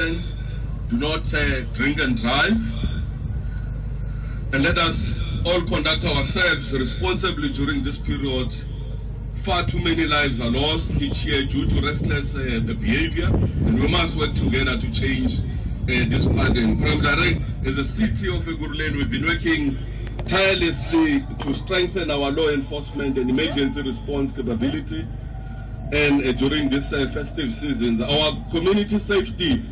Do not drink and drive, and let us all conduct ourselves responsibly during this period. Far too many lives are lost each year due to restless behavior, and we must work together to change this pattern. As a city of Ekurhuleni, we've been working tirelessly to strengthen our law enforcement and emergency response capability, and during this festive season, our community safety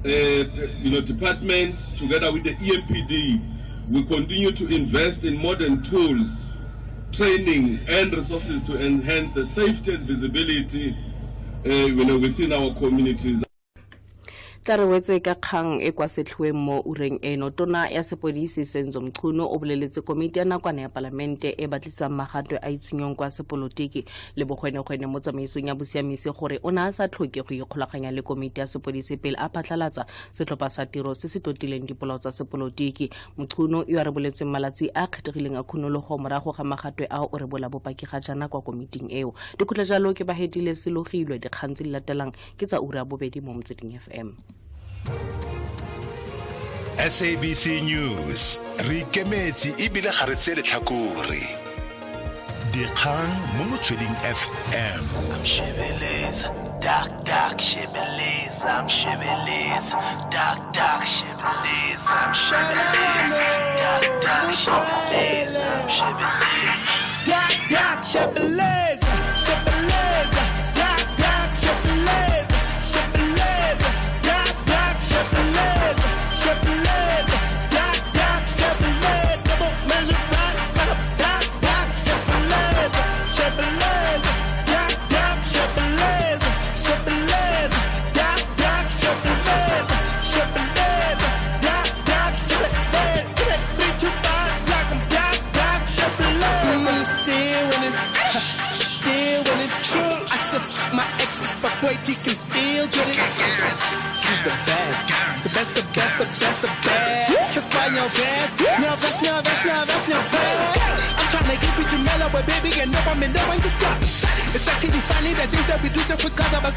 department, together with the EMPD, we continue to invest in modern tools, training, and resources to enhance the safety and visibility within our communities. Tarwetse ka kgang e kwa setlhoeng mo ureng eno tona ya sepodisi Senzo Mchunu o boleletse komiti ya nakwana ya palamente e batlisang magatwe a itshwenyong kwa sepolotiki le bogwenegwene mo tsamaisong ya bosiamisi gore o na sa tlhoke go ikgolaganya le komiti ya sepodisi pele a phatlalatsa setlhopha sa tiro se se totileng dipolao tsa sepolotiki. Mchunu yo a re boletseng malatsi a kgethegileng a khunologo morago ga magatwe a o re bola bopaki ga jana kwa komiting eo. Dikutla jalo ke bahedile selogilwe dikgang tse di latelang ke tsa ura bobedi mo Motsweding FM. SABC News re ikemetse ebile ga re tse letlhakore dikgang mo Motsweding FM. I'm Shibeleza, Doc Shibeleza, I'm Shibeleza, Doc Shibeleza, I'm Shibeleza, Doc Shibeleza, I'm Shibeleza, Doc Shibeleza, Shibeleza, Doc Shibeleza, Shibeleza, Doc Shibeleza, Shibeleza, Doc Shibeleza, double measure right, Doc Shibeleza, Shibeleza, Doc Shibeleza, Shibeleza, Doc Shibeleza, Shibeleza, Doc Shibeleza, 325 like I'm Doc Shibeleza. Still winning, true. I said my exes, but boy, he can still get it. She's the best, the best, the best, the best, the best. Just by Nyovest, Nyovest. I'm trying to get you to mellow, but baby, and no one to stop. It's actually funny the things that we do just because of us.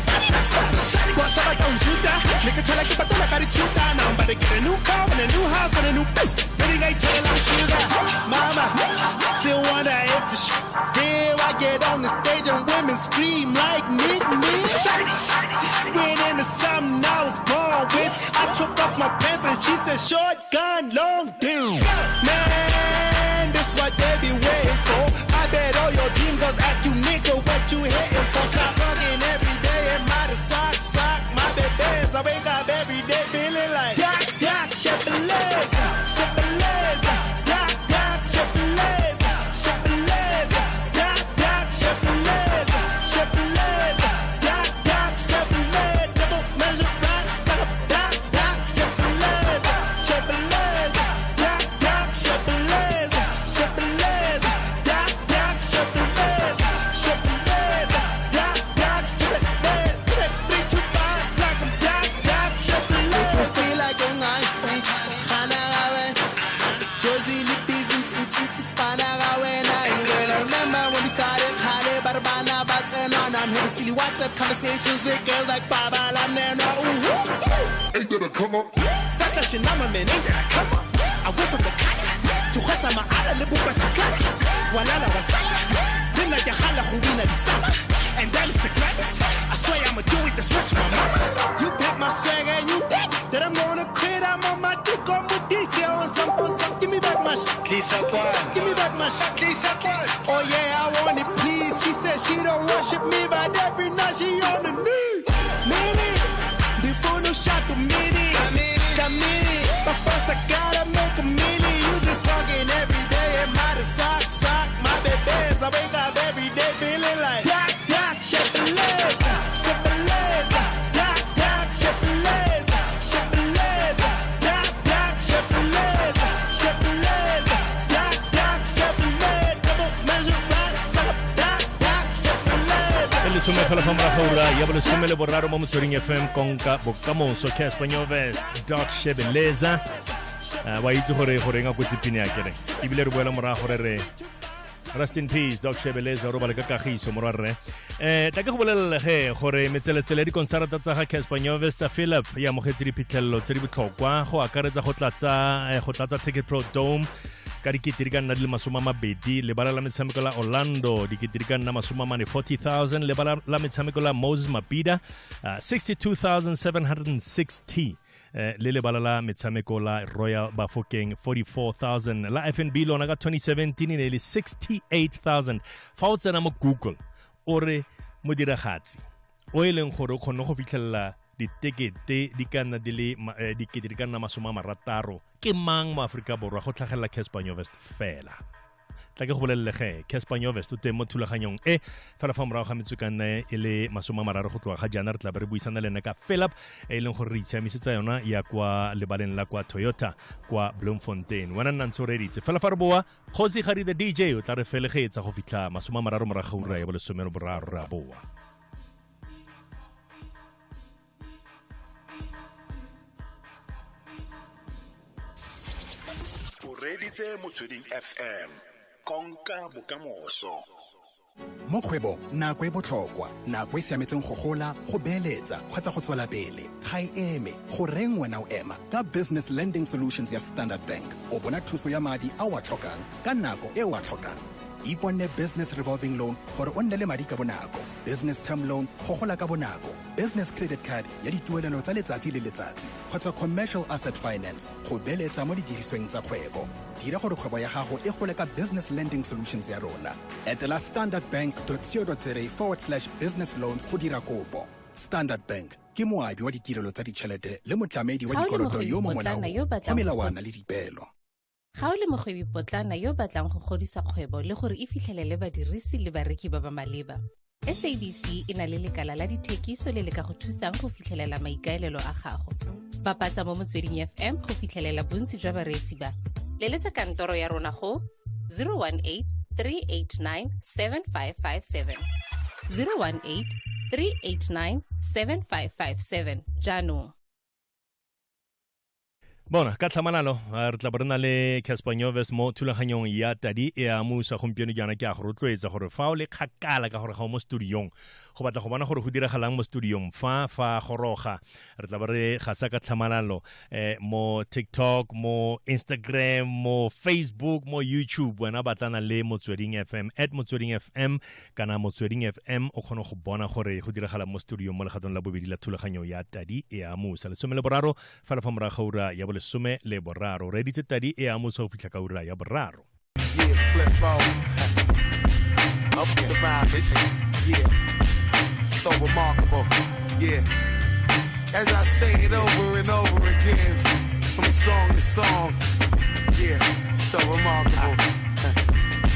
What's up, I don't do that. Nigga try to keep a thought, I got it too down. I'm about to get a new car and a new house and a new boat. Baby, I tell I'm sugar. Mama, still wonder if the here I get on the stage and women scream like me. Went into something I was born with. I took off my pants and she said short gun, long dude. Man, this what they be waiting for. I bet all your dream girls ask you nigga what you hitting for. Stop running every day and my sock, my babies. I wake up every day feeling like Doc Shibeleza, Shibeleza, Doc Shibeleza, Shibeleza, Doc Shibeleza, Shibeleza, Doc Shibeleza, double measure right, Doc Shibeleza, Shibeleza, Doc Shibeleza, Shibeleza, Doc Shibeleza, Shibeleza, Doc Shibeleza, 325 like I'm Doc Shibeleza. I feel like a nice thing, Josie Lippies and Spana. I remember when we started Hale Barbana Button on. I'm here to see WhatsApp conversations with girls like Baba Lamnana. Ain't that a come up? Saka Shinama man, ain't that a come up? I went from the Kaya to Hatama Ala Libuka Chikara. Walala Wasaka. Then I Yahala Huina Disama. And that is the greatest. I swear I'ma do it to switch my mama. You bet my swag and you think that I'm gonna quit. I'm on my dick on with this. Give me back my shit. Give me back my shit. Oh yeah, I want it, please. She said she don't worship me, but every night she on the knees. Minnie, before no shot to Minnie. Kamini, but first I gotta make a mini. You just talking every day and my sock, my babies. I wake up every day feeling like Doc Shibeleza, Shibeleza, Doc Shibeleza, Shibeleza, Doc Shibeleza, Shibeleza, Doc Shibeleza, double measure right, Doc Shibeleza. El sume fala fama hora y hablo sume le borraron mo Motsweding FM con bokamoso Cassper Nyovest Doc Shibeleza wa itse gore nga go tsipine ya kere ibile re boela mora gore re Rest in peace, Doc Shebeleza, roba le ka kagiso morarre. Ta ke go bolella ge gore metseletsele di konserata tsa ga Cassper Nyovest Philip ya mogetse diphitlhelelo tse di botlhokwa go akaretsa go tlatsa Ticket Pro Dome ka dikete di ka nna di le 20 lebala la metshameko la Orlando dikete di ka nna 40,000 lebala la metshameko la Moses Mabhida 62,760 le lebala la metshameko la Royal Bafokeng 44,000 la FNB lona ka 2017 ne le 68,000 fa o tsena mo Google ore modiragatsi o e leng gore o kgonne go fitlhelela ditekete di ka nna di le dikete di ka nna 60 ke mang mo Afrika Borwa go tlhagelela Cassper Nyovest fela tla ke go bolelege Cassper Nyovest o teng mo thulaganyong fela fa morago ga metsukana e le 30 go tloga ga jana re tla be re buisana le ena ka Philip e leng gore re itshiamisetsa yona ya kwa lebaleng la kwa Toyota kwa Bloemfotein wena nna ntse re ditse fela fa re boa Khosi Khari the DJ o tla re felegetsa go fitla 30 morago ga ura ya bo 13 ra boa reditse Motsweding FM konka bokamoso mo kgwebo nako e botlhokwa nako e siametseng go gola go beeletsa kgotsa go tswela pele ga e eme go reng wena o ema ka business lending solutions ya Standard Bank o bona thuso ya madi a wa tlhokang ka nako e wa tlhokang iponne business revolving loan gore o nne le madi ka bonako business term loan go gola ka bonako business credit card ya dituelelo tsa letsatsi le letsatsi kgotsa commercial asset finance go beeletsa mo didirisweng tsa kgwebo dira gore kgwebo ya gago e gole ka business lending solutions ya rona etela standardbank.co.za/business loans go dira kopo Standard Bank ke moabi wa ditirelo tsa ditšhelete le motlamedi wa dikoloto yo mo molaong go melawana le dipeelo ga o le mogwebi potlana yo batlang go godisa kgwebo le gore e fitlhelele badirisi le bareki ba ba maleba SABC e na le lekala la dithekiso le le ka go thusang go fitlhelela maikaelelo a gago bapatsa mo Motsweding FM go fitlhelela bontsi jwa bareetsi ba leletsa kantoro ya rona go 018-389-7557 018-389-7557 jaanong Bona ka tlhamanalo re tla borena le Cassper Nyovest mo thulaganyong ya tadi e a musa gompieno jana ke a go rotloetsa gore fa o le kgakala ka gore ga o mo studiong go batla go bona gore go diragalang mo studiong fa goroga re tla re ga sa ka tlhamanalo mo TikTok mo Instagram mo Facebook mo YouTube wena batlana le Motsweding FM @Motsweding FM kana Motsweding FM o kgona go bona gore go diragala mo studiong mo legatong la bobedi la thulaganyo ya tadi e a musa le 13 fa la fa moraga ura ya lesome le boraro re ditse tadi e a mosa go fitlha ka ura ya boraro up to the vibe, yeah, so remarkable, yeah, as I say it over and over again, from song to song, yeah, so remarkable,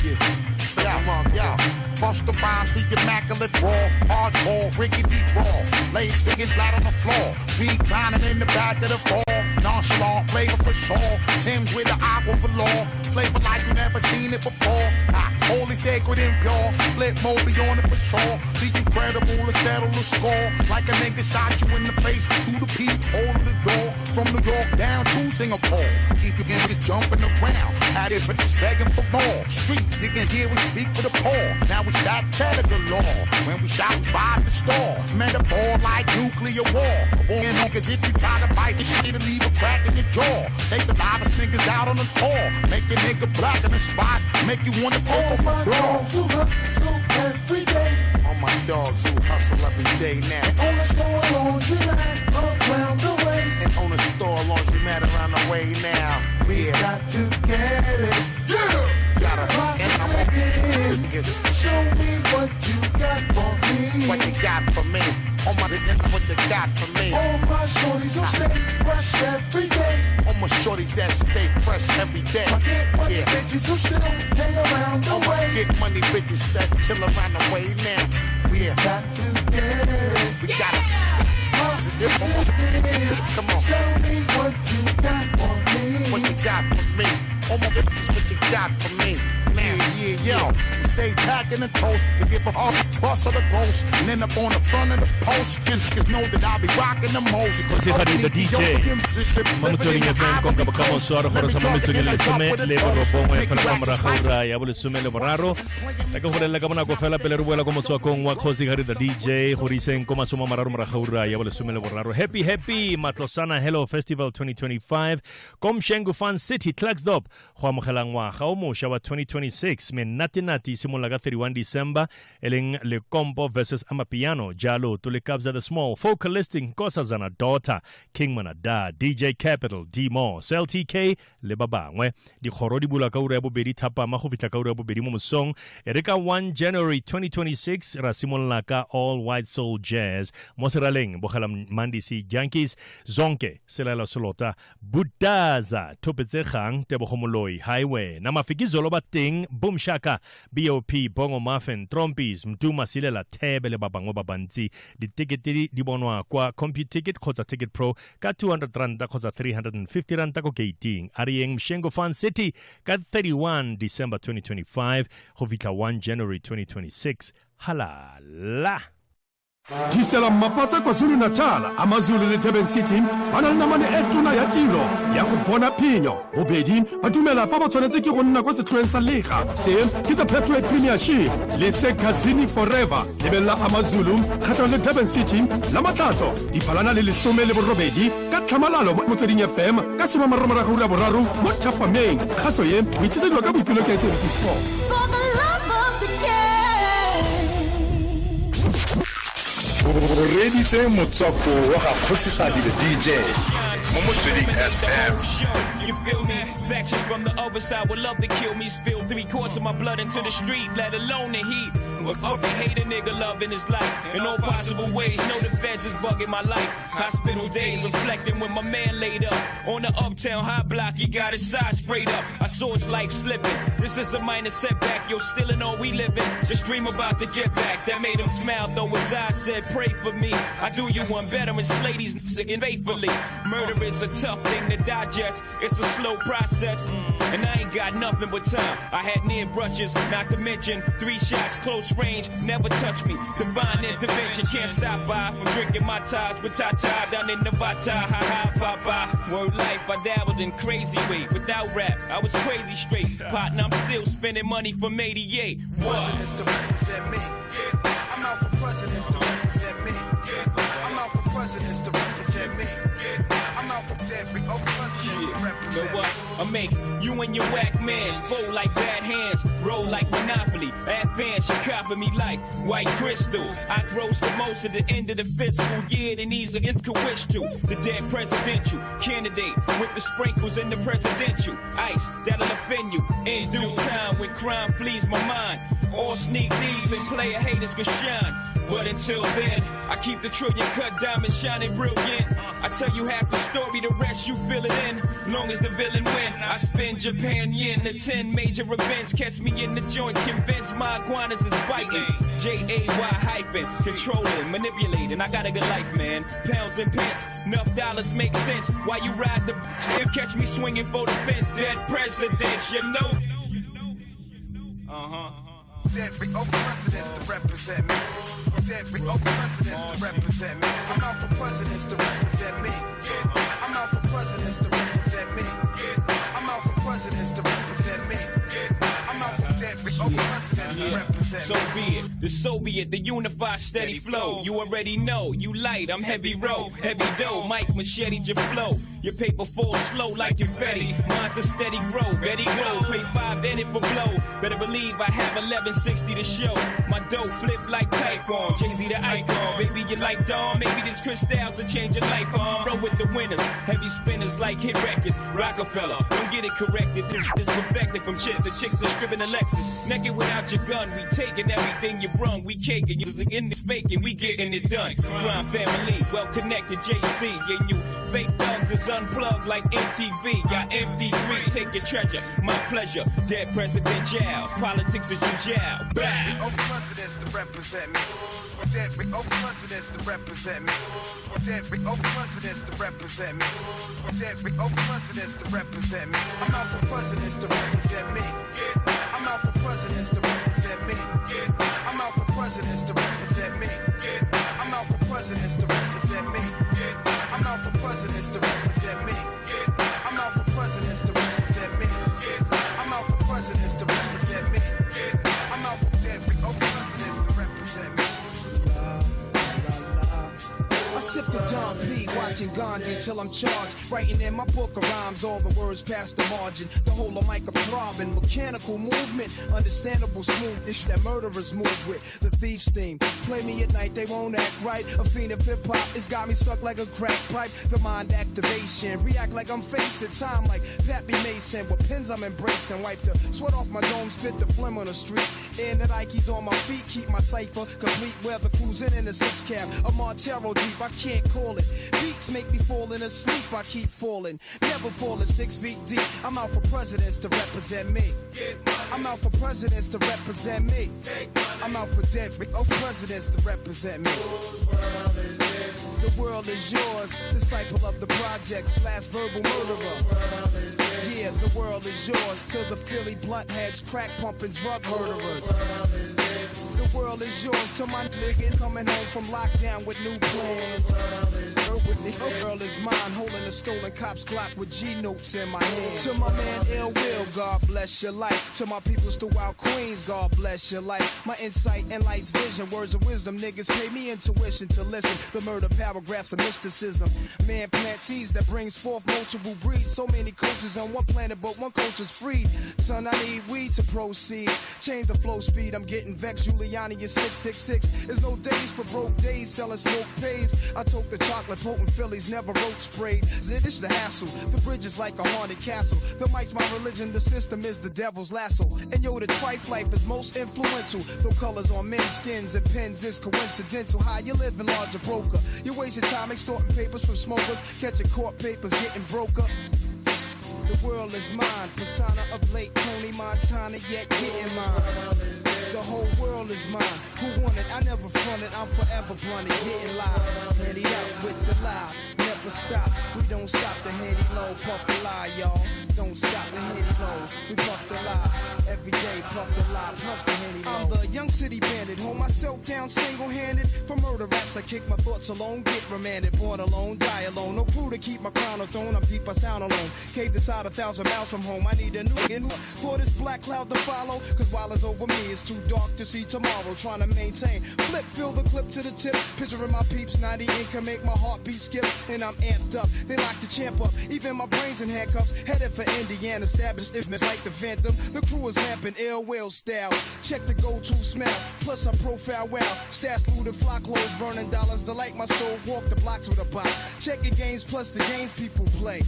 yeah, so remarkable, bust the rhymes, the immaculate raw, hardcore, rickety raw, lay singing flat on the floor, reclining in the back of the fall, nonchalant, flavor for sure, Tim's with the aqua for law, flavor like you never seen it before, holy, sacred, and pure, flip Moby on it for sure, the incredible to settle the score, like a nigga shot you in the face, through the peephole of the door, from New York down to Singapore, keep your niggas jumping around, had it but just begging for more, streets, you can hear we speak for the poor, now we stop cheddar galore, when we shot by the store, metaphor like nuclear war, and niggas if you try to bite the shit and leave a crack in your jaw, take the livest niggas out on the tour, make a nigga black in the spot, make you wanna go off my dogs who hustle every day, all my dogs who hustle every day now, and on the store laundromat around the way, and on the store laundromat around the way now, we got to get it, yeah, gotta, and I'm show me what you got for me. What you got for me? Oh my, what you got for me? All my shorties who stay fresh every day. All my shorties that stay fresh every day. I get money bitches who still hang around the way. Get money bitches that chill around the way now. We got to get it. We got it. Come on. Tell me what you got for me. What you got for me? All my bitches, what you got for me? Man, yeah, yo. stay packing and toast to give a toss of the ghost. And end up on the front of the post. Niggas know that I'll be rocking the most. The DJ Motsweding FM con Kabakamos Soro Horo Sama Mitsugi Lesume Lebo Ropongo FM Kamara Hura Yabule Sume Lebo Raro Laka Hore Laka Mana Kofela Peleruela Como Swakong Wakosi Hari the DJ Horisen Koma Suma Mararu Marahura Yabule Sume Lebo Raro Happy Matlosana Hello Festival 2025 Kom Shengu Fan City Klagsdop Huamohelangwa Haumo Shawa 2026 Men Nati Simulaga 31 December Eleng Le Compo versus Amapiano Jalo Tule Kabza the Small Focalisting Kosazana Daughter Kingman Da DJ Capital D-Mo Cell TK Le Babangwe Di Khorodi Bula Kaura Abu Bedi Tapa Mahuvita Kaura Abu Bedi Mumusong Erika 1 January 2026 Rasimon Laka All White Soul Jazz Mosiraleng Bohalam Mandisi Yankees Zonke Selala Solota Budaza Topetsehang Tebohomoloi Highway Namafiki Zoloba Ting Boom Shaka BOP Bongo Muffin Trompis Mtuma Silela Tebele Babangwa Babanzi Di ticket di bonwa kwa Compute Ticket Koza Ticket Pro ka 200 rand koza 350 rand ko gating Arieng Mshengo Fan City ka 31 December 2025 hovita 1 January 2026 halala Tisela mapatsa kwa Zulu Natal amazulu le Durban City bana le namane etuna ya tiro ya go bona phenyo bobedi ba dumela fa ba tshwanetse ke go nna kwa setlhoeng sa lega se ke the Petro Premiership le se Casini Forever le bella amazulu khatla le Durban City la matlatso di palana le lesome le borobedi ka tlhamalalo mo Motsweding FM ka soma maromara go ra boraro mo Chapameng khaso ye o itsetsa ka boipelo ke service sport For the love of the game. Ready say Motsoko wa ga kgosigadi the DJ mo Motsweding FM. You feel me? Factions from the other side would love to kill me. Spill 3/4 of my blood into the street, let alone the heat. But they hate a nigga loving his life in all possible ways. Know the feds is bugging my life. Hospital days reflecting when my man laid up on the uptown high block. He got his side sprayed up. I saw his life slipping. This is a minor setback. Yo, still in all we living. Just dream about to get back. That made him smile though his eyes said, "Pray for me. I do you one better and slay these faithfully." Murder is a tough thing to digest. It's a slow process, and I ain't got nothing but time. I had near brushes, not to mention 3 shots, close range, never touch me. Divine intervention can't stop by from drinking my ties with Tata down in the Vata. Ha ha, papa. Word life, I dabbled in crazy way. Without rap, I was crazy straight. Partner, I'm still spending money from 88. Presidents to represent me. I'm out for presidents to represent me. I'm out for presidents to represent me. I'm out for every presidents to represent me. Know what? I make you and your whack mans fold like bad hands, roll like Monopoly. Advance, you copy me like white crystal. I gross the most at the end of the fiscal year than these against could wish to. The dead presidential candidate with the sprinkles in the presidential ice that'll offend you in due time when crime flees my mind. All sneak thieves and player haters can shine. But until then, I keep the trillion cut diamonds shining brilliant. I tell you half the story, the rest you fill it in. Long as the villain win, I spin Japan yen. The 10 major events catch me in the joints, convinced my iguanas is biting. J-A-Y hyphen, controlling, manipulating. I got a good life, man. Pounds and pence, enough dollars make sense. Why you ride the and catch me swinging for the fence? Dead presidents, you know. Every presidents to represent me. Every presidents to represent me. I'm out for presidents to represent me. I'm out for presidents to represent me. I'm out for presidents to represent me. I'm out for every presidents to represent me. So be it. The Soviet, the unified steady flow. You already know. You light, I'm heavy row, heavy dough. Mike machete your flow. Your paper falls slow like confetti. Mine's a steady grow, Betty go. Pay 5 in it for blow. Better believe I have 1160 to show. My dough flip like Typhon. Jay-Z the icon. Baby, you like Dawn. Maybe this crystals will change your life on. Roll with the winners. Heavy spinners like hit records. Rockefeller. Don't get it corrected. This is perfected from chicks. The chicks are stripping the Lexus. Naked without your gun. We taking everything you brung. We caking. You in this faking. We getting it done. Crime family. Well connected. Jay-Z. Yeah, you fake thugs is unplugged like MTV. Got MD3. Take your treasure. My pleasure. Dead presidentials. Politics is your job. Every presidents to represent me. Every presidents to represent me. Every presidents to represent me. Every presidents to represent me. I'm out for presidents to represent me. I'm out for presidents to represent me. I'm out for presidents to represent me. I'm out for presidents to represent me. I'm out for presidents to represent me. I'm out for presidents to represent me. I'm out for presidents to represent me. I'm out for presidents to represent me. I sip the John P, watching Gandhi till I'm charged. Writing in my book of rhymes, all the words past the margin. The whole of mic of throbbing, mechanical movement, understandable smooth-ish that murderers move with. The thief's theme, play me at night, they won't act right. A fiend of hip-hop, it's got me stuck like a crack pipe. The mind activation, react like I'm facing time like Pappy Mason. With pins I'm embracing, wipe the sweat off my dome, spit the phlegm on the street. And the Nikes on my feet, keep my cipher complete. Weather cruising in a six cab, a Montero Jeep, I can't call it. Beats make me falling asleep, I keep falling. Never falling 6 feet deep. I'm out for presidents to represent me. I'm out for presidents to represent me. I'm out for dead presidents to represent me. The world is yours, disciple of the project / verbal murderer. Yeah, the world is yours, to the Philly blunt heads, crack pumping drug murderers. The world is yours, to my niggas coming home from lockdown with new plans. The world is mine, holding a stolen cop's Glock with G notes in my hand. To my man Ill Will, God bless your life. To my peoples throughout Queens, God bless your life. My insight and light's vision, words of wisdom, niggas pay me intuition to listen. The murder paragraphs of mysticism. Man plant seeds that brings forth multiple breeds. So many coaches on one planet, but one coach is freed. Son, I need weed to proceed. Change the flow speed, I'm getting vexed. Giuliani is 666. There's no days for broke days, selling smoke pays. I took the chocolate, potent Phillies, never roach sprayed. It's the hassle, the bridge is like a haunted castle. The mic's my religion, the system is the devil's lasso. And yo, the trife life is most influential. Though colors on men's skins and pens is coincidental. How you living, larger broker? You're wasting time extorting papers from smokers, catching court papers, getting broke up. The world is mine, persona of Lake Tony Montana, yet getting mine. The whole world is mine. Who want it? I never fronted. I'm forever blunted, getting live. Handy up with the lie. Never stop. We don't stop the handy low. Puff the lie, y'all. Don't stop the handy low. We puff the lie. Every day, puff the lie. Plus the handy low. I'm the young city bandit. Hold myself down single-handed. For murder raps, I kick my thoughts alone. Get remanded. Born alone, die alone. No crew to keep my crown on throne. I'm deep, I sound alone. Caved inside 1,000 miles from home. I need a new for this black cloud to follow. Cause while it's over me, it's too dark to see tomorrow. Trying to maintain. Flip, fill the clip to the tip. Picturing my peeps, 90 ink can make my heartbeat skip. And I'm amped up. They lock the champ up. Even my brains in handcuffs. Headed for Indiana. Established ifness like the Phantom. The crew is lamping Ill Will style. Check the go-to smell. Plus I profile well. Stash looted, fly clothes, burning dollars. Delight my soul. Walk the blocks with a bop. Check the games plus the games people play.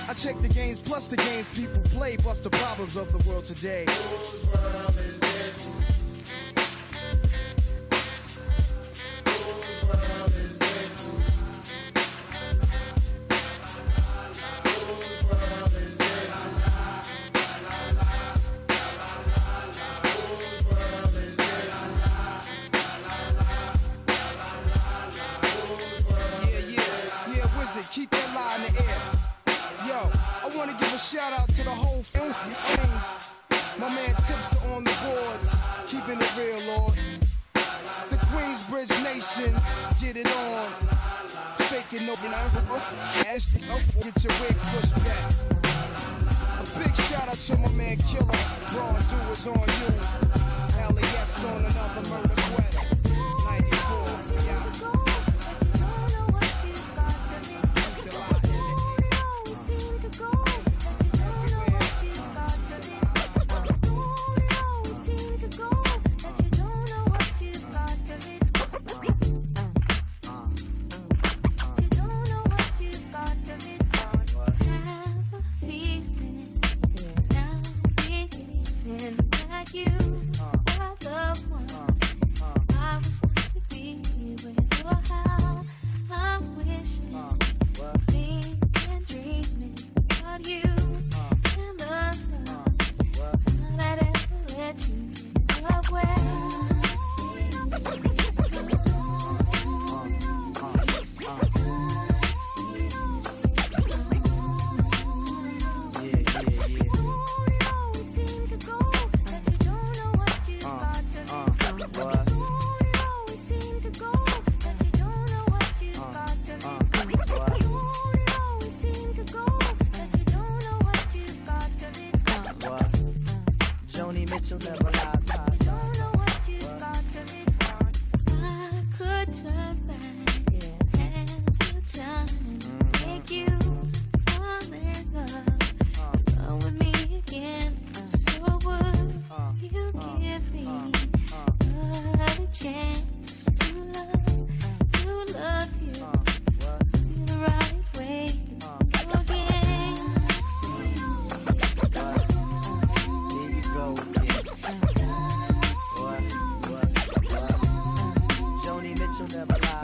I check the games plus the games people play. Bust the problems of the world today. Whose world is this? Whose world is this? Whose world is this? Whose world is this? Yeah, Wizard, keep that lie in the air. Yo, I want to give a shout out to the whole things. My man Tipster on the boards, keeping it real, Lord. The Queensbridge Nation, get it on. Faking no, get your wig pushed back. A big shout out to my man Killer. Wrongdoers on you. LAS on another murder quest. 94, yeah. You are the one Mitchell never lies. You don't know what you've got till it's gone. I could turn back and to time, make you fall in love. Come with me again. So would you give me another chance to love you the right way again? Here you go again. Joni Mitchell never lies.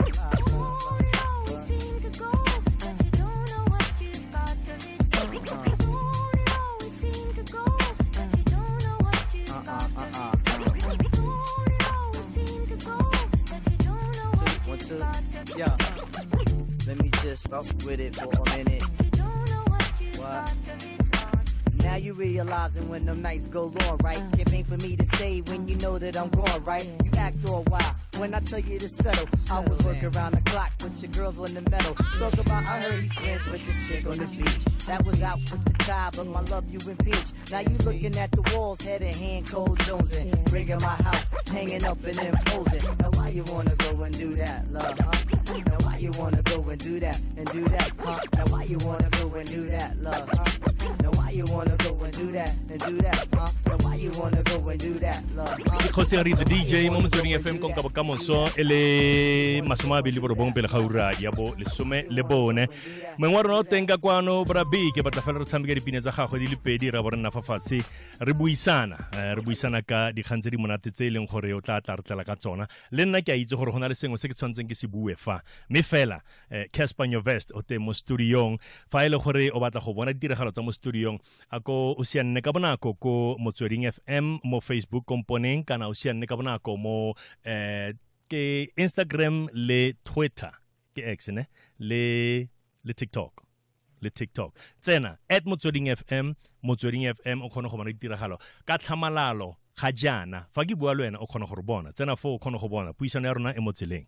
Yeah, let me just fuck with it for a minute. What? Now you realizing when them nights go long, right? It ain't for me to say when you know that I'm gone, right? You act all wild when I tell you to settle. I was working around the clock with your girls on the metal. Talk about I heard he swims with this chick on the beach. That was out with the tide, but my love you impeach. Now you looking at the walls, head in hand, cold jonesing. Rigging my house, hanging up and imposing. Now why you wanna go and do that, love, huh? Now why you wanna go and do that, huh? Now why you wanna go and do that, love, huh? Now why you wanna go and do that, huh? Now why you wanna go and do that, love, huh? Jose Henry the DJ mo Motsweding FM kong kabakamonso ele masumabili borobong pele gaura ya bo lesome le bone mengwaro no tenga kwano bra big ke batla fela re tshameka dipine tsa gagwe di le pedi ra borena fa fatshe re buisana ka dikgantse di monate tse leng gore o tla re tlela ka tsona le nna ke a itse gore gona le sengwe se ke tshwantseng ke se bue fa me fela Cassper Nyovest o te mo studiong fa ile gore o batla go bona ditiragalo tsa mo studiong ako o sianne ka bonako ko Motsweding FM mo Facebook komponeng kana o sianne ka bonako mo ke Instagram le Twitter ke X ne le TikTok tsena @Motsweding FM o khona go bona ditiragalo ka tlhamalalo ga jana fa ke bua le wena o khona go re bona tsena fo o khona go bona puisano ya rona e motseleng.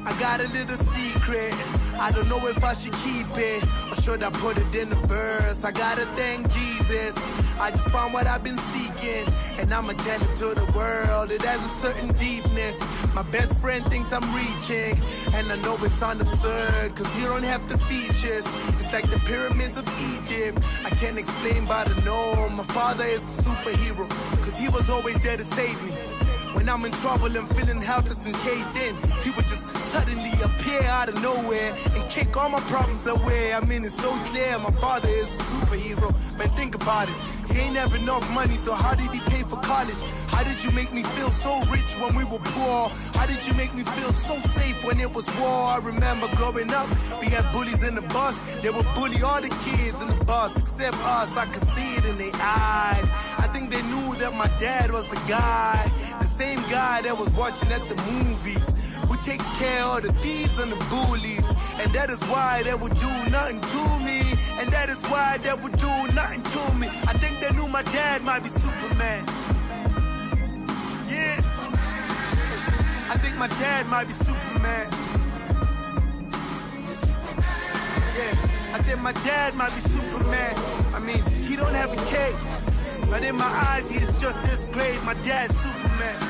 I got a little secret. I don't know if I should keep it or should I put it in the verse. I gotta thank Jesus. I just found what I've been seeking, and I'ma tell it to the world. It has a certain deepness. My best friend thinks I'm reaching, and I know it sounds absurd, cause you don't have the features. It's like the pyramids of Egypt. I can't explain by the norm. My father is a superhero, cause he was always there to save me. When I'm in trouble and feeling helpless and caged in, he would just suddenly appear out of nowhere and kick all my problems away. I mean, it's so clear, my father is a superhero. Man, think about it. He ain't have enough money, so how did he pay for college? How did you make me feel so rich when we were poor? How did you make me feel so safe when it was war? I remember growing up, we had bullies in the bus. They would bully all the kids in the bus except us. I could see it in their eyes. I think they knew that my dad was the guy, the same guy that was watching at the movies, who takes care of the thieves and the bullies. And that is why they would do nothing to me. And that is why they would do nothing to me. I think they knew my dad might be Superman. Yeah, I think my dad might be Superman. Yeah, I think my dad might be Superman. I mean, he don't have a cape, but in my eyes he is just as great. My dad's Superman.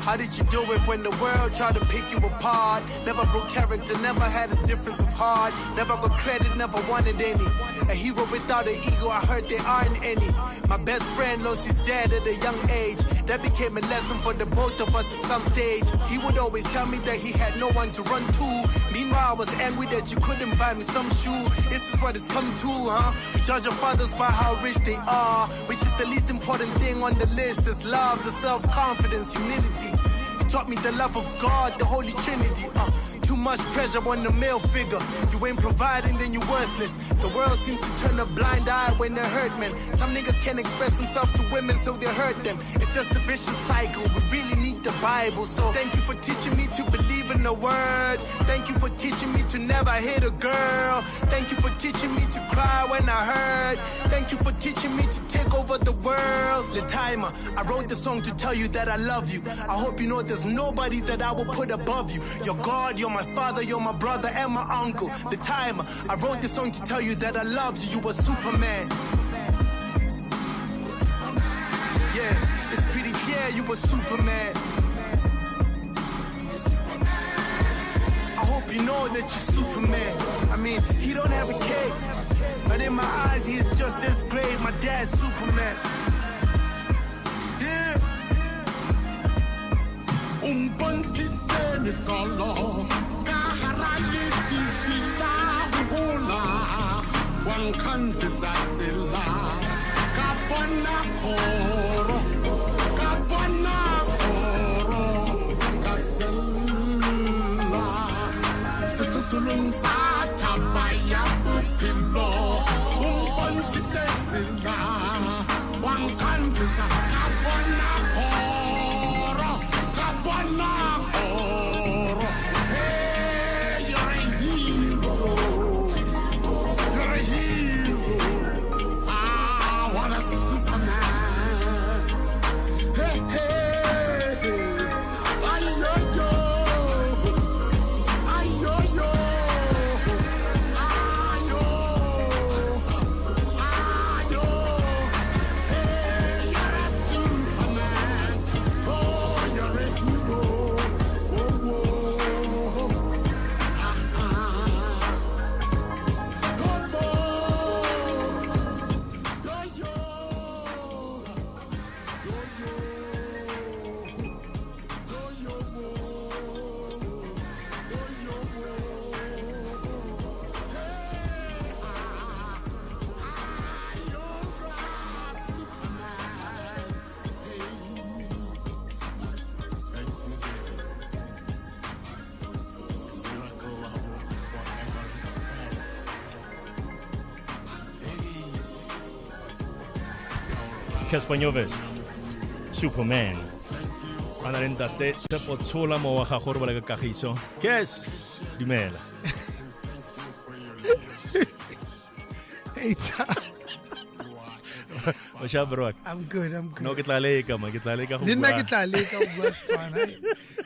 How did you do it when the world tried to pick you apart? Never broke character, never had a difference of heart. Never got credit, never wanted any. A hero without an ego, I heard there aren't any. My best friend lost his dad at a young age. That became a lesson for the both of us at some stage. He would always tell me that he had no one to run to. Meanwhile, I was angry that you couldn't buy me some shoe. This is what it's come to, huh? We judge our fathers by how rich they are, which is the least important thing on the list. Is love, the self-confidence, humility. You taught me the love of God, the Holy Trinity. Too much pressure on the male figure. You ain't providing, then you're worthless. The world seems to turn a blind eye when they hurt men. Some niggas can't express themselves to women, so they hurt them. It's just a vicious cycle. We really need the Bible. So thank you for teaching me to believe in the word. Thank you for teaching me to never hit a girl. Thank you for teaching me to cry when I hurt. Thank you for teaching me to take over the world. The timer, I wrote the song to tell you that I love you. I hope you know there's nobody that I will put above you. You're God, you're my father, you're my brother and my uncle. The timer, I wrote this song to tell you that I loved you. You were Superman. Yeah, it's pretty clear you were Superman. I hope you know that you're Superman. I mean, he don't have a cake, but in my eyes he is just as great. My dad's Superman. Yeah. Solo, kaharali titila hula, one kanzitazila, kapana koro, kasela, situlung sata baya upilo, kanzitazila, one kanzitazila, kapana koro, kapana koro. Cassper Nyovest, Superman. Ana rin dati sa potsola mo wakakor wala kakiso. Yes, dimela. Hey, Tom. What's up, bro? I'm good. No, kitlale ka man. Kitlale ka Din na kitlale ka ugwa stwana.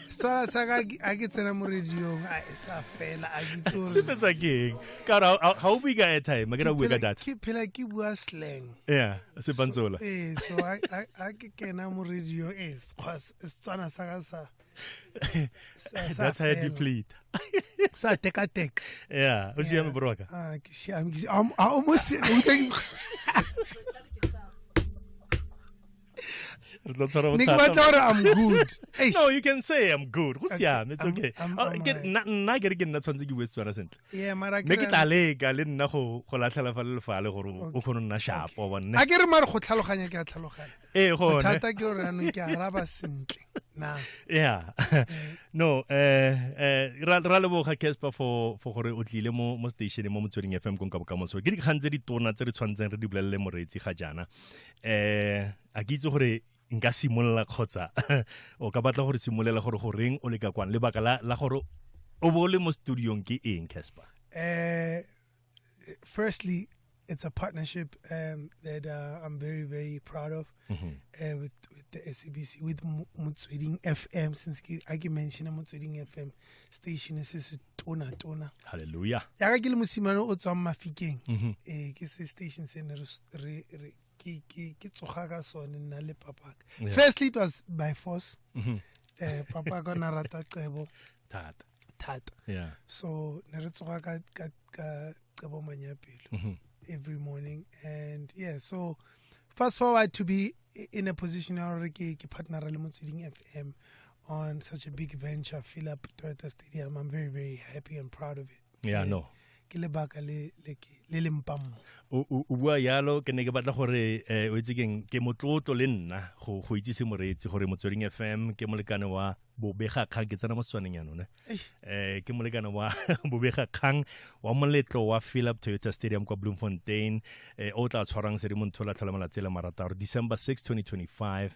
Stwana saka agitsena mo radio ay sa fela agitso. Sipa sa king. Kara how big a time? Magana wiga dat. Phela ke bua slang. Yeah, sipanzola. So I kena mo radio is stwana saka sa. That's how you plead. Sa teka. Yeah, what's your bro? I'm almost I'm good. No, you can say I'm good. What's it's okay. Na get na tshwantse ke west tswana sentle. Yeah, mara me ke tla leka le nna go latlhela fa le fale gore o kgone nna shapo wa nne. A ke re mara go tlhaloganya ke a tlhaloganya. Go thata ke re ano ke araba sentle. Na. Yeah. No, ra leboga Cassper for gore o tlile mo station mo Motsweding FM go nka bokamoso. Ke di khantse di tona tse re tshwantseng re di bolelle moretsi ga jana. A ke itse gore nka simolla khotsa o ka batla gore simolela gore go reng o le ka kwan le baka la gore o bo le mo studio ke eng Cassper? Firstly, it's a partnership that I'm very, very proud of with the SABC, with Motsweding FM, since I can mention Motsweding FM station is tona. Hallelujah. Ya ka ke le mosimane o tswang Mafikeng. Ke se station se ne re ke tsoga ka sone nna le papa. Firstly, it was by force. Papa ka na rata qebo thata. Yeah. So ne re tsoga ka qebo manyapelo every morning, and yeah, so fast forward to be in a position where ke partner le Motsweding FM on such a big venture, fill up Toyota Stadium. I'm very, very happy and proud of it. Yeah, no. Ke le baka le lempamo. O bua yalo ke ne ke batla gore o itse ke motlotlo le nna go itsise moretsi gore Motsweding FM ke molekane wa bobega kgang ke tsena mo Motsweding yanone ke molekana wa bobega kgang wa moletlo wa Philip Toyota Stadium kwa Bloemfotein o tla tshwarang Sedimonthole tlhola malatsi le marataro December 6 2025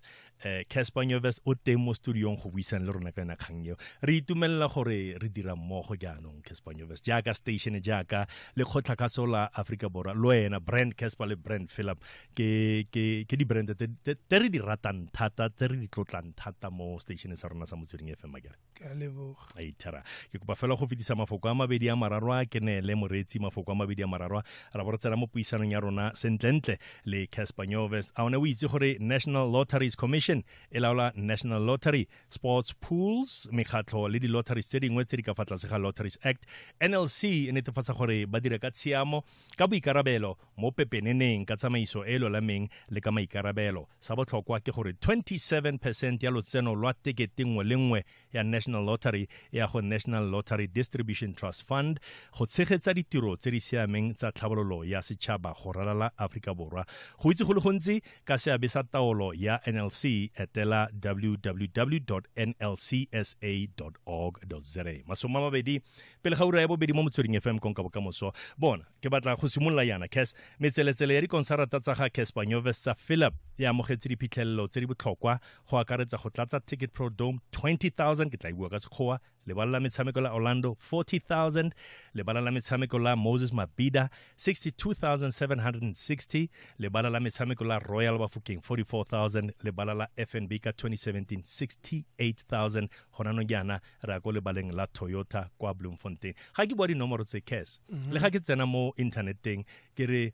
Cassper Nyovest o teng mo studiong go buisana le rona ka ena kgang eo re itumelela gore re dira mmogo jaanong Cassper Nyovest jaaka station jaaka le kgotlakaso la Africa Borwa lo ena brand Cassper le brand Philip ke di brand tse re di ratang thata tse re di tlotlang thata mo station sa rona sa Motsweding FM magere ka leboga ai thara ke kopa fela go fitisa mafoko a mabedi a mararwa ke ne le moretsi mafoko a mabedi a mararwa ra botsela mo puisanong ya rona sentlentle le Cassper Nyovest a one o itse gore National Lotteries Commission e laola National Lottery Sports Pools mekgatlo le di lotteries tse dingwe tse di ka fa tlase ga Lotteries Act NLC e netefatsa gore ba dira ka tshiamo ka boikarabelo mo pepeneneng ka tsamaiso e lolameng le ka maikarabelo sa botlhokwa ke gore 27% ya lotseno lwa tekete nngwe le nngwe ya National Lottery ya go National Lottery Distribution Trust Fund go tshegetsa ditiro tse di siameng tsa tlhabololo ya setšhaba go ralala Afrika Borwa go itse go le gontsi ka seabe sa taolo ya NLC etela www.nlcsa.org.za masoma mabedi pele ga ura ya bobedi mo Motsweding FM konka bokamoso bona ke batla go simolola yana Cass metseletsele ya dikonsarata tsa ga Cassper Nyovest sa Philip ya amogetse diphitlhelelo tse di botlhokwa go akaretsa go tlatsa Ticket Pro Dome 20,000 ke tla bua ka sekgowa lebala la metshameko la Orlando 40,000 lebala la metshameko la Moses Mabhida 62,760 lebala la metshameko la Royal Bafokeng 44,000 lebala la FNB ka 2017 68,000 gona no yana ra go lebaleng la Toyota kwa Bloemfotein ga ke bua dinomoro tse Cass le ga ke tsena mo interneteng ke re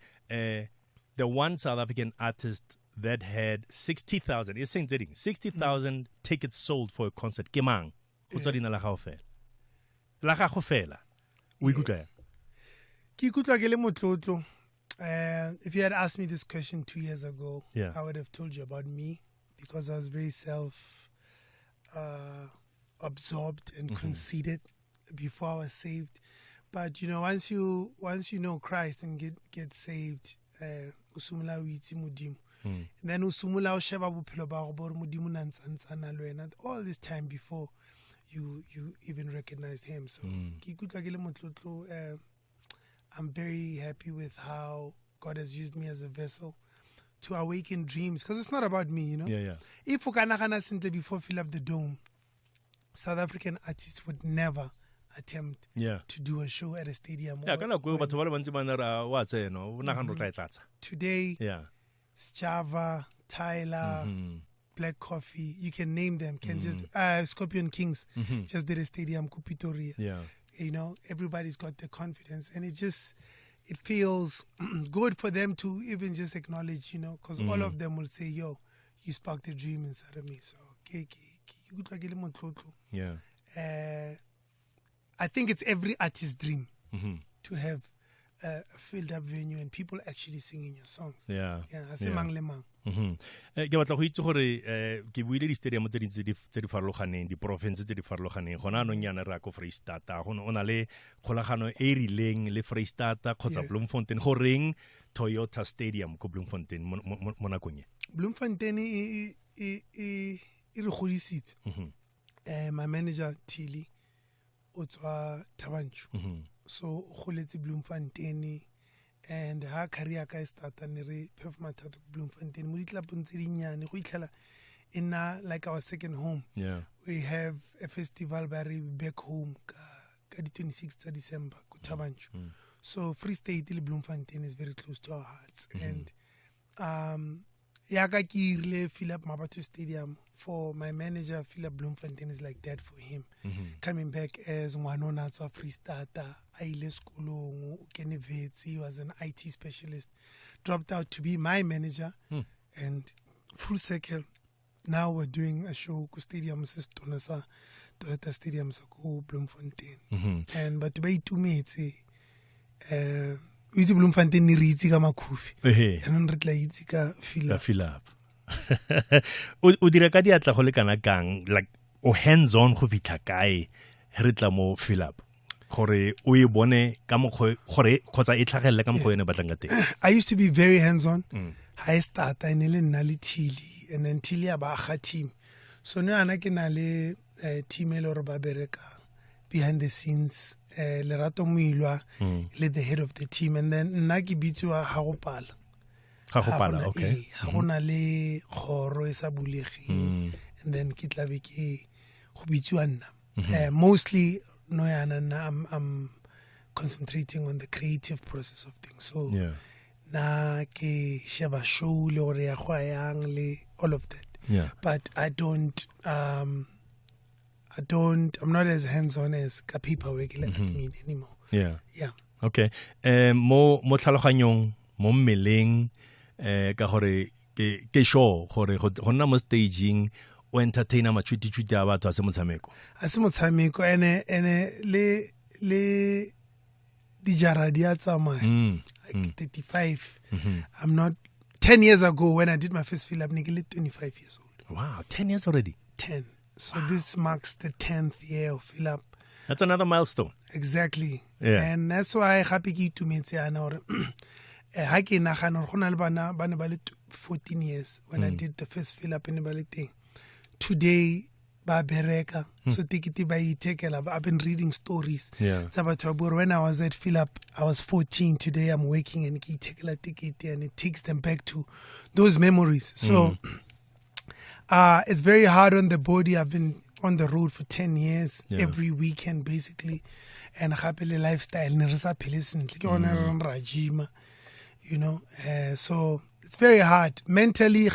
the one South African artist that had 60,000 is saying 60,000 tickets sold for a concert ke mang go tswa dina la gago fela o ikutlwa ke ikutlwa ke le motlotlo if you had asked me this question 2 years ago I would have told you about me because I was very absorbed and conceited before I was saved but you know once you know Christ and get saved usumula o itse modimo and then usumula o sheba bophelo ba go bore modimo na ntsantsana le wena all this time before you even recognized him so ke ikutlwa ke le motlotlo I'm very happy with how God has used me as a vessel to awaken dreams because it's not about me you know if o kana gana sentle before fill up the dome South African artists would never attempt to do a show at a stadium kana go batho ba le bantsi ba nara wa tseno o nagana go tla etlatsa today Java Tyler Black Coffee you can name them can just Scorpion Kings just did a stadium Kupitoria you know everybody's got the confidence and it feels good for them to even just acknowledge you know because all of them will say yo you sparked a dream inside of me so I think it's every artist's dream to have a filled up venue and people actually singing your songs. Mang le mang. Ke batla go itse gore ke buile di stadium tse di farologaneng di province tse di farologaneng gona no nyana ra ko Freistata go ona le kgolagano e rileng le Freistata kgotsa Bloemfontein go reng Toyota Stadium ko Bloemfontein mo nakong e Bloemfontein e re godisitse my manager Tilly o tswa Thabanchu so goletse Bloemfontein and ha career ka starta ne re perform thata ko Bloemfontein mo ditlapong tse dinyane go itlhela ina like our second home we have a festival ba re back home ka di 26th of December ko Thabanchu so Free State le Bloemfontein is very close to our hearts and Yaga Kirile Philip Mabato Stadium for my manager Philip Bloemfontein is like that for him. Coming back as Wanona to a free starter, Aile Skolong, Kenny Vetz, he was an IT specialist, dropped out to be my manager and full circle. Now we're doing a show ku stadium Tonasa, Toyota Stadium Sako Bloemfontein. And but by 2 minutes Uzi Bloemfontein ni ritsi ka makhufi and re tla itse ka Philip o dira ka diatla go le kana kang like o hands on go fitla kae re tla mo Philip gore o e bone ka mogwe gore khotsa e tlhagelle ka mogwe ene batlang ka teng I used to be very hands on I started in le nna le Tilly and then Tilly ba ga team so no ana ke na le team ele gore ba bereka behind the scenes Lerato Muilwa le the head of the team, and then nna ke bitswa ha go pala okay ha gona le khoro e sa bulegeng, and then ke tla be ke go bitswa nna mostly no yana nna I'm concentrating on the creative process of things, so na ke sheba show le gore ya go yang le all of that, but I'm not as hands-on as ka paperwork like admin anymore. Okay. Mo tlhaloganyong mo mmeleng ka gore ke sure gore go nna mo staging o entertainer matshwiti a batho a se motshameko ene le dijara di a tsamaya like 35. I'm not 10 years ago when I did my first fill up ne ke le 25 years old. Wow, 10 years already. 10. So this marks the 10th year of fill up. That's another milestone. Exactly. And that's why happy ke itumetse ana hore ha ke nagana gore gona le bana ba ne ba le 14 years when I did the first fill up in ba le teng. Today ba bereka so tikiti ba itekela. I've been reading stories. When I was at fill up I was 14. Today I'm working and ke itekela tikiti, and it takes them back to those memories. So it's very hard on the body. I've been on the road for 10 years, every weekend basically, and happily lifestyle. You know, so it's very hard mentally,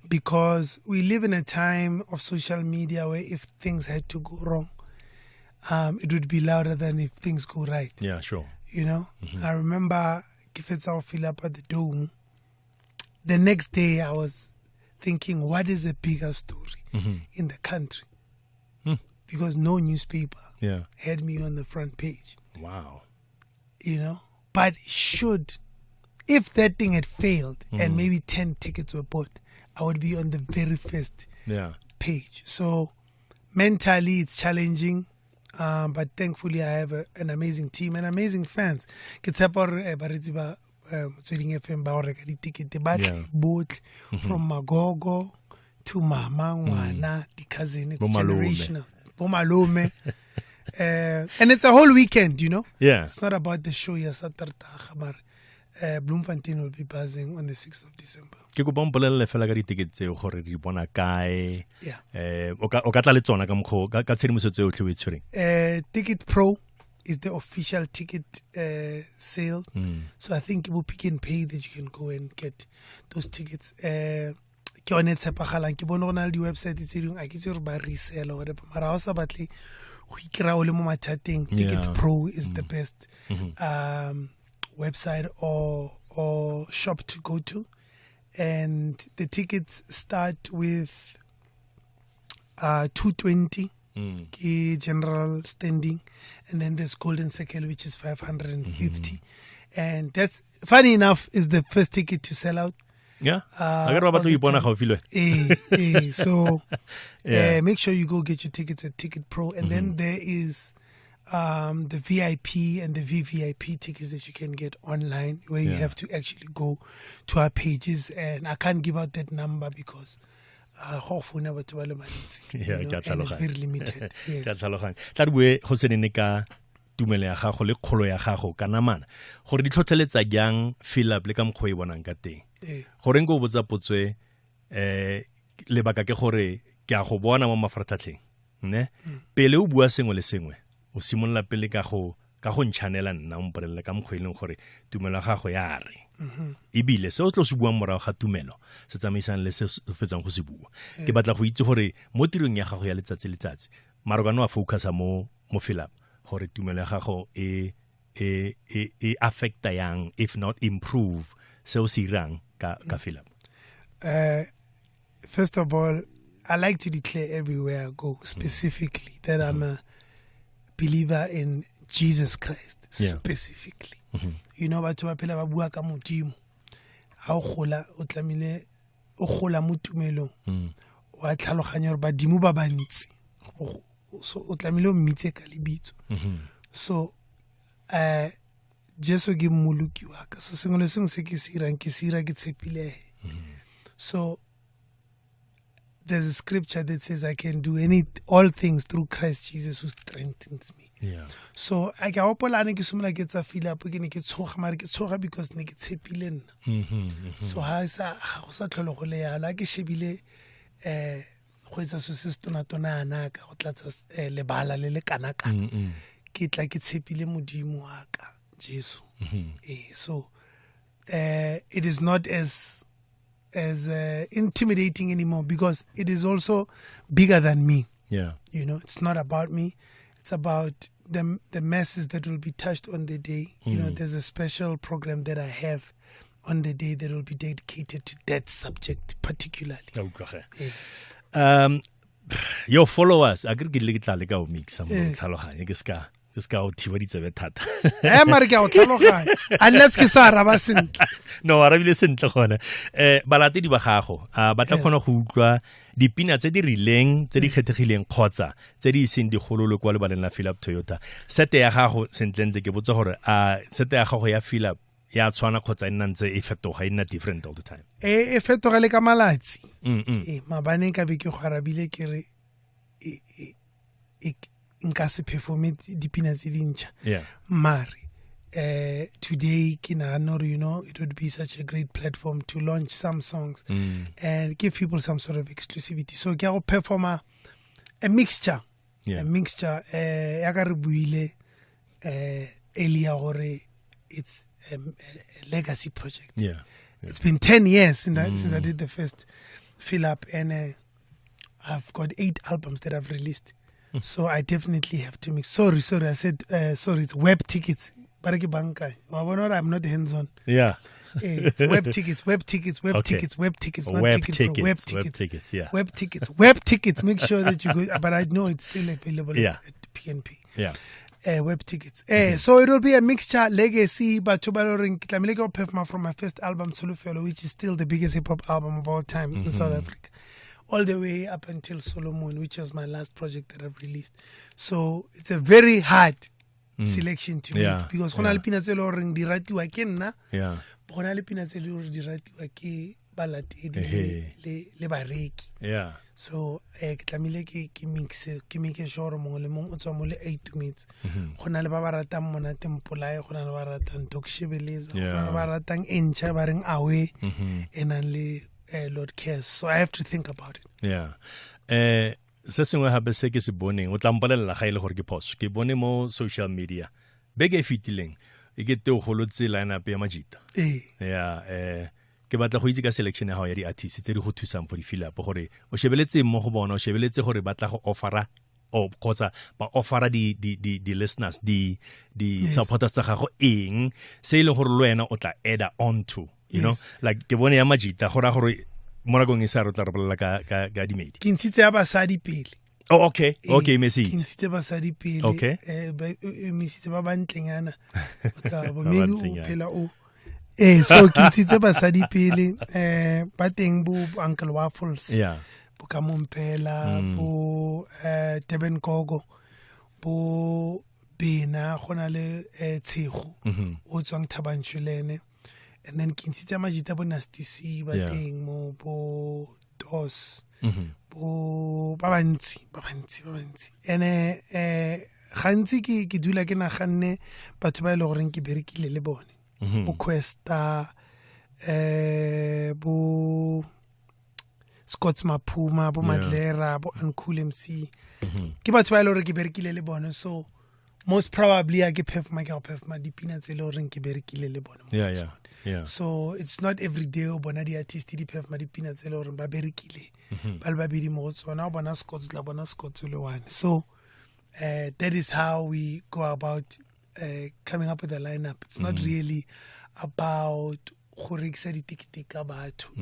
because we live in a time of social media where if things had to go wrong, it would be louder than if things go right. Yeah, sure. You know, I remember Kifetsa fill up at the Dome. The next day I was thinking, what is a bigger story in the country? Because no newspaper had me on the front page. Wow. You know, but if that thing had failed and maybe 10 tickets were bought, I would be on the very first page. So mentally it's challenging, but thankfully I have an amazing team and amazing fans. Motsweding FM ba reka di ticket both from Magogo to Mama Ngwana, the cousin, it's generational. Bomalome. And it's a whole weekend, you know. It's not about the show ya Saturday. Bloemfotein will be buzzing on the 6th of December. Ke go bompolelle fela ka di ticket tseo gore di bona kae. O ka tla le tsona ka mkho ka tshedimosetso e o tlwe tshwereng. Ticket Pro is the official ticket sale. So I think it will Pick and Pay that you can go and get those tickets. Ke one tshepagalang ke bona gona le di website tse dingwe a ke tse re ba resell or whatever, mara ha o sa batle go ikira o le mo mathateng. Ticket Pro is the best website or shop to go to, and the tickets start with 220 general standing, and then there's golden circle which is 550, and that's funny enough is the first ticket to sell out. So make sure you go get your tickets at Ticket Pro, and then there is the VIP and the VVIP tickets that you can get online, where you have to actually go to our pages, and I can't give out that number because and it's very limited. Tumele ya gago le kgolo ya gago ka namana gore di tlhotlheletsa jang fill up le ka mkgo e bonang ka teng gore ngo botsa potswe lebaka ke gore ke a go bona mo mafaratlhatlheng ne pele o bua sengwe le sengwe o simolla pele ka go ntšhanela nna o mpolelle ka mkgo e leng gore tumelo ya gago ya re ebile se o tlo se buang morago ga tumelo se tsamaisang le se fetsang go se bua ke batla go itse gore mo tirong ya gago ya letsatsi letsatsi marokano a focusa mo fill up gore tumelo ya gago e affecta yang if not improve se o se irang ka fill up. First of all, I like to declare everywhere I go specifically that I'm a believer in Jesus Christ specifically. You know, batho ba phela ba bua ka modimo ha o gola o tlamile o gola mo tumelong wa tlhaloganya gore badimo ba bantsi so o tlamile o mmitse ka lebitso so Jesu ke mmoloki wa ka so sengwe le sengwe se ke se irang ke se ira ke tshepile so there's a scripture that says I can do all things through Christ Jesus who strengthens me. Yeah. So I can opola ne ke somola ke tsa feel up ke ne ke tshoga mara ke tshoga because ne ke tshepile nna. So ha go sa tlholo go le yalo ke shebile go etsa so se stona ana ka go tlatsa lebala le kana kana. Ke tla ke tshepile modimo wa ka Jesu. So it is not as intimidating anymore because it is also bigger than me. Yeah. You know, it's not about me. It's about the masses that will be touched on the day. You know, there's a special program that I have on the day that will be dedicated to that subject particularly. Okay. Your followers, I could get a little mix some Talohan, just go Tiwadi Tat. Unless Kisara No, I really listen to her. But I did Bahaho, but I can't hook the peanuts, the relaying, the Hetahilan Kotza, the sin the Hulu Qualibal and La Philip Toyota. Set a haho sentence the Gabutor, set a hoya Philip. Yeah, Tswana Kotza and the effect of different all the time. Effect of Alekamalati. Mabaneka Biki Harabile Kiri in Cassper for me, the peanuts inch. Yeah. Mari. Today, Kinanor, you know, it would be such a great platform to launch some songs and give people some sort of exclusivity. So, I'll perform a mixture. Yeah. A mixture. Yagaribuile, Eliaore, it's a legacy project. Yeah. It's been 10 years since I did the first fill up, and I've got 8 albums that I've released. So I definitely have to mix. Sorry, I said sorry. It's web tickets. I'm not hands-on. Yeah. It's web tickets. Okay. Not tickets, web tickets. Yeah. Web tickets. Make sure that you go. But I know it's still available at PNP. Yeah. Web tickets. So it will be a mixture, legacy, but Tlamileko from my first album, Solo Fellow, which is still the biggest hip hop album of all time in South Africa. All the way up until Solomon, which was my last project that I've released. So it's a very hard selection to make because when Alpina Zelo ring diratiwa kenna, when Alpina Zelo diratiwa ke balatedi le bareki. Yeah. So tlamile ke mix ke make sure mongwe le mongwe o tswa mo le 8 minutes. Gona le ba ba ratang monate mpolae, gona le ba ratang Tokshebeleza, gona le ba ratang encha ba reng awe enale Lord cares. So I have to think about it. Yeah. Se sengwe hape se ke se boneng o tla mpalela ga ile gore ke post ke bone mo social media beke fitileng e ke te o golotse lineup ya Majita. Yeah. Ke batla go itse ka selection ya hao ya di artists tse di go thusang for di fill up gore o shebeletse mo go bona o shebeletse gore batla go offera o kotsa ba offera di listeners di supporters tsa gago eng se ile gore le wena o tla add on to. You know, like ke bone ya Majita gora gore morakong e sa re tla re bolela ka di medi. Ke ntshitse ya basadi pele. Oh, okay. Okay, Messi. Ke ntshitse basadi pele. Okay. Messi ba bantlengana. O tla bo menu phela o. So ke ntshitse basadi pele ba teng bo Uncle Waffles. Yeah. Bo Kamompela, bo Teben Gogo, bo Bena gona le Tshego. O tswang Thabantshulene. And then Kinsita Majita bo Nasty C, Bateng mo bo Dos, bo Babanti. And gantsi ke dula ke naganne batho ba ile goreng ke berekile le bone. Bo Questa, bo Scott's Mapuma, bo Madlera, bo Uncool MC. Ke batho ba ile gore ke berekile le bone. So most probably I get perform the peanuts ile gore ke berekile le bone. Yeah. So it's not every day o bona di artist di perform di peanuts ile gore ba berekile. Ba le babedi mo tsona o bona Scott's le one. So that is how we go about coming up with a lineup. It's not really about you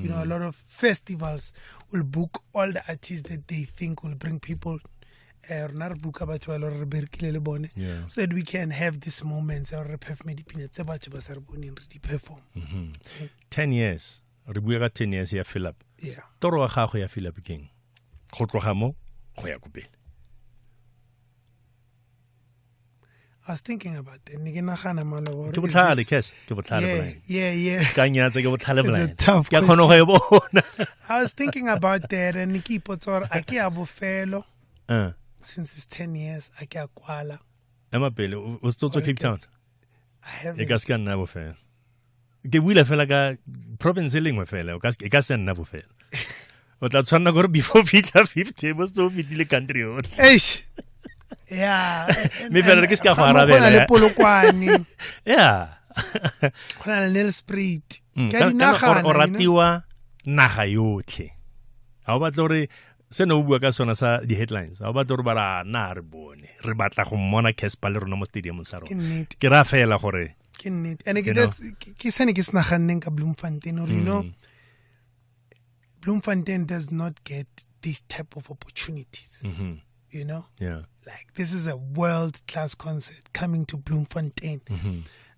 know, a lot of festivals will book all the artists that they think will bring people so that we can have these moments or perform 10 years. Re bua ka 10 years ya Philip. Yeah. Toro wa gago ya Philip King. Go tloga mo go ya go pele. I was thinking about that. Ke nagana malo. Ke botlhale Cass, ke botlhale bolai. Yeah. Ka nyatsa ke botlhale bolai. It's a tough Ke khona go e bona. I was thinking about that and ke ipotsa a ke a bofelo. Since it's 10 years, I ke a kwala. Ema pele, o stotso Cape Town. I haven't. E ka ska nna bofelo. Ke buile fela ka province lengwe fela, e ka se nna bofelo. O tla tshwanna gore before fitla 50 mo sto fitile country yotlhe. Eish. Yeah. Me fela ke ska go arabela. Le polokwane. Yeah. Khona le Nelspruit. Ka dinagana o ratiwa naga yotlhe. Ha o batla gore se no bua ka sona sa di headlines. Ha o batla gore bara na re bone. Re batla go mmona Cassper le rona mo stadium sa rona. Ke ra fela gore ke nnete. And ke sene ke snaganeng ka Bloemfotein or you know Bloemfotein does not get this type of opportunities. You know? Yeah. Like this is a world-class concert coming to Bloemfotein.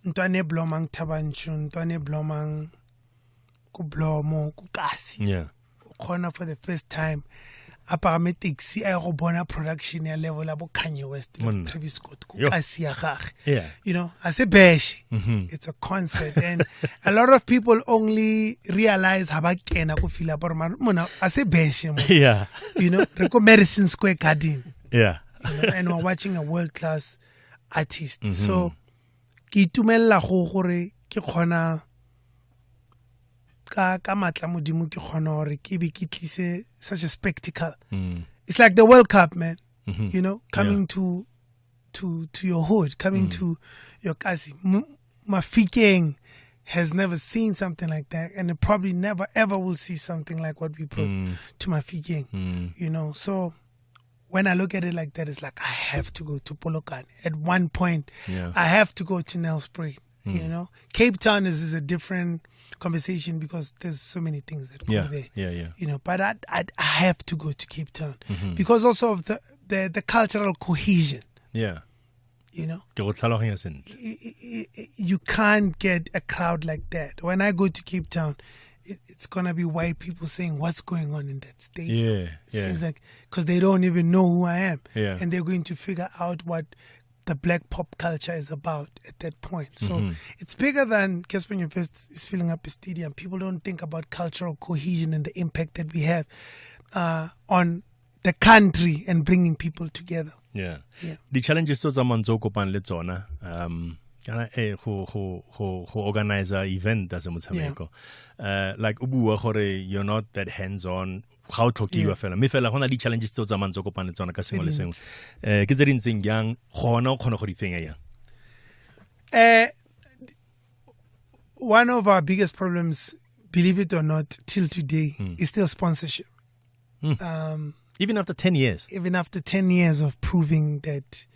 Ntwane blomang tabanchu, ntwane blomang ku blomo ku kasi. Yeah. Khona for the first time apagame taxi a go bona production ya level ya bo Nyovest Travis Scott ku kasi ya gagwe. Yeah. You know, as a bash. It's a concert and a lot of people only realize how ba kena go feel about mona as a bash. Yeah. You know, re go Madison Square Garden. Yeah. You know, and we're watching a world-class artist. So ke itumella go gore ke khona ka matla modimo ke khona gore ke be ke tlise such a spectacle. It's like the World Cup, man. You know, coming to your hood, coming to your kasi. Mafikeng has never seen something like that, and it probably never ever will see something like what we brought to Mafikeng. You know, so when I look at it like that, it's like I have to go to Polokwane. At one point, I have to go to Nelspruit. You know, Cape Town is a different conversation because there's so many things that go there. You know, but I have to go to Cape Town because also of the cultural cohesion. Yeah. You know, you can't get a crowd like that. When I go to Cape Town, it's going to be white people saying, what's going on in that stadium? It seems like, because they don't even know who I am. And they're going to figure out what the black pop culture is about at that point. So it's bigger than Cassper Nyovest is filling up a stadium. People don't think about cultural cohesion and the impact that we have on the country and bringing people together. The challenges to zaman zo kopan le tsona kana go organize a event as a motshameko. Like o bua gore you're not that hands on. How to keep you fela me fela gona di challenges tso tsa mantso kopane tsona ka sengwe le sengwe ke tse dintseng yang gona go di fenya yang one of our biggest problems, believe it or not, till today is still sponsorship. Even after 10 years even after 10 years of proving that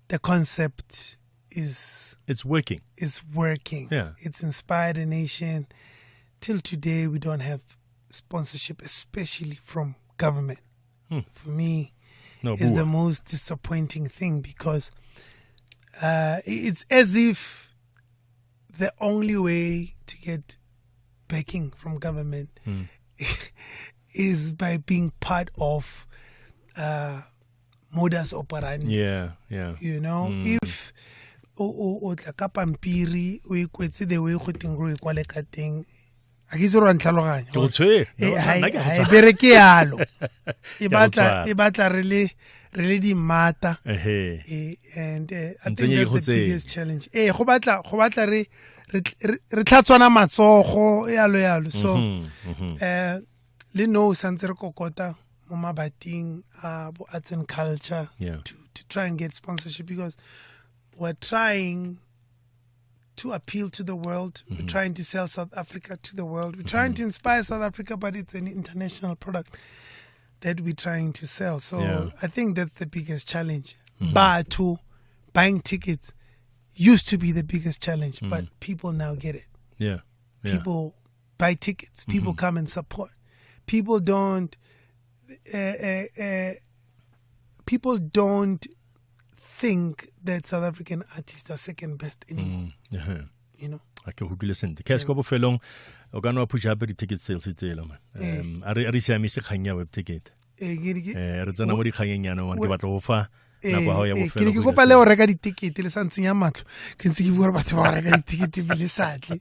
the concept is working, it's inspired a nation, till today we don't have sponsorship, especially from government. For me, is the most disappointing thing because it's as if the only way to get backing from government is by being part of modus operandi. You know, if o tla ka pampiri o ikwetse the way go ting go ikwale ka teng a ke zero ntlhaloganya ha bereke yalo e batla re di mata and I think that's the biggest challenge go batla re tlhatswana matsogo yalo so le no santse re kokota mo mabating bo arts and culture to try and get sponsorship because we're trying to appeal to the world. We're trying to sell South Africa to the world. We're trying to inspire South Africa, but it's an international product that we're trying to sell. So I think that's the biggest challenge. But buying tickets used to be the biggest challenge, but people now get it. People buy tickets. People come and support. People don't think that South African artists are second best anymore. You know. Okay, who listen? The Cassper bofelong o kana push up the ticket sales tsela man. Are siame se khanya web ticket. Re tsana mo di khanyeng yana wan ke batla go fa nako hao ya ke bofelo ne ke kopa le go reka ditikete le sa ntsenya matlo ke ntse ke bua batho ba reka ditikete bile satle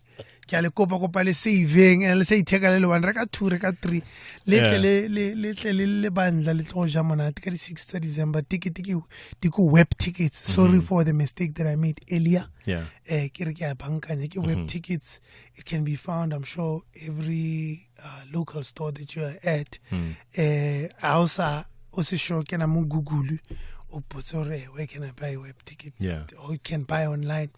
ke a le kopa le saving and le sa itheka le 1 reka 2 reka 3 le tle le bandla le tlo ja monate ka di 6 tsa December ticket di ko web tickets sorry for the mistake that I made earlier ke re ke a bankanya ke web tickets it can be found I'm sure every local store that you are at also sure can I Google where can I buy web tickets or you can buy online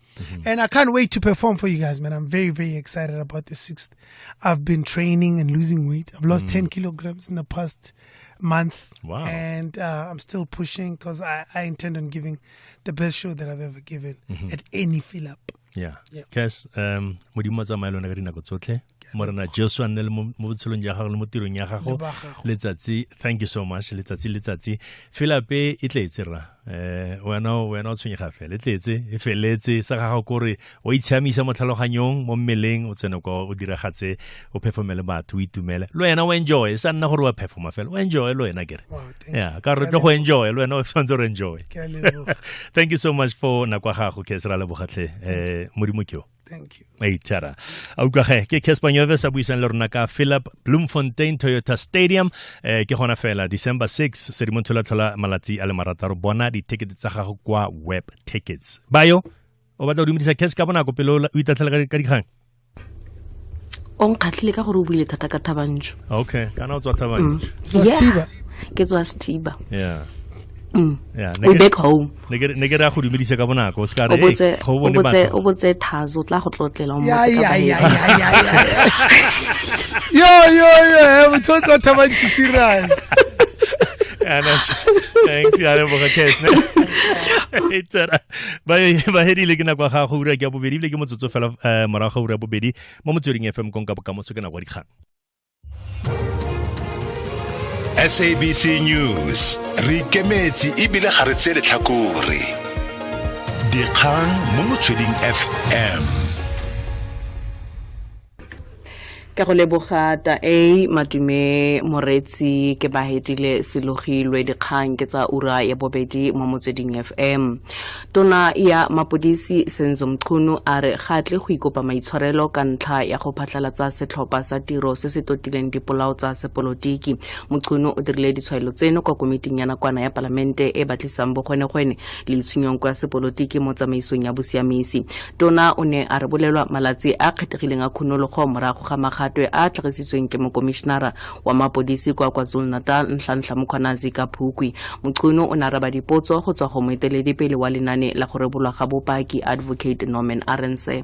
and I can't wait to perform for you guys, man. I'm very, very excited about the 6th. I've been training and losing weight. I've lost 10 kilograms in the past month. Wow. And I'm still pushing because I intend on giving the best show that I've ever given at any fill up. Cass, modimo tsa maelo na ka dinako tsotlhe morena Joshua nne le mo botshelong ja gago le mo tirong ya gago letsatsi thank you so much letsatsi filape e tletse ra wena o tshwenyega fela e tletse e feletse sa gago gore o itshiamisa mo tlhaloganyong mo mmeleng o tsene go o diragatse o performele batho o itumele lo wena o enjoy sa nna gore wa performa fela o enjoy lo wena kere ka re tlo go enjoy lo wena o tshwanetse go enjoy thank you so much for nakwa gago ke sera le bogatlhe modimo kyo. Thank you. Tara. Aukahe ke Cassper Nyovest a buisana le rona ka Philip Bloemfotein Toyota Stadium ke gona fela December 6 serimonthola malatsi a le marataro bona di tickets tsa gago kwa web tickets. Bayo o batla go dumedisa Cass ka bona go pele o itatlela ka dikgang. O nkgatlile ka gore o buile thata ka Thabantsho. Okay, kana o tswa Thabantsho. Ke tswa Stiba. We back home. Ne ke ra go dumedisa ka bonako o ska re o botse Thazo tla go tlotlela mo yo motho Thabantsho serious. Thanks ya re boga Cass ne Tara ba hedile ke nakwa ga go ura ke a bobedi le ke motsotso fela morago ura bobedi mo Motsweding FM konka ka mo se ke nakwa dikgang. SABC News re ikemetse ebile ga re tsele tlhakore dikgang mo Motsweding FM. ka go leboga Madume Moretsi ke ba hedile selogilwe dikgang ke tsa ura ya bobedi mo Motsweding FM. Tona ya mapodisi Senzo Mchunu a re gatle go ikopa maitshwarelo ka ntlha ya go phatlalatsa setlhopha sa tiro se se totileng dipolao tsa sepolotiki. Mchunu o dirile ditshwaelo tseno kwa komiting ya nakwana ya palamente e batlisang bogwenegwene le itshunyong kwa sepolotiki mo tsamaisong ya bosiamisi. Tona o ne a re bolelwa malatsi a kgethegileng a khunologo morago ga magatwe a tlhagisitsweng ke mokomishenara wa mapodisi kwa KwaZulu-Natal Nhlanhla Mkhwanazi ka Phukwi. Mchunu o ne a araba dipotso go tswa go moeteledipele wa lenane la go rebolwa ga bopaki Advocate Norman Arendse.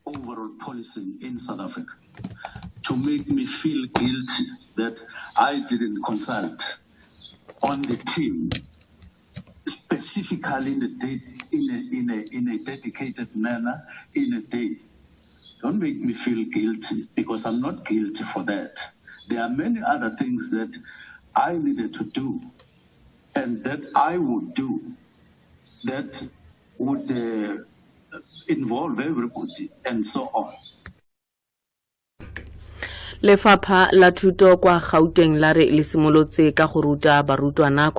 Overall policing in South Africa to make me feel guilty that I didn't consult on the team specifically in a dedicated manner in a day. Don't make me feel guilty because I'm not guilty for that. There are many other things that I needed to do and that I would do that would involve everybody and so on. Lefapha la thuto kwa Gauteng la re le simolotse ka go ruta barutwana kwa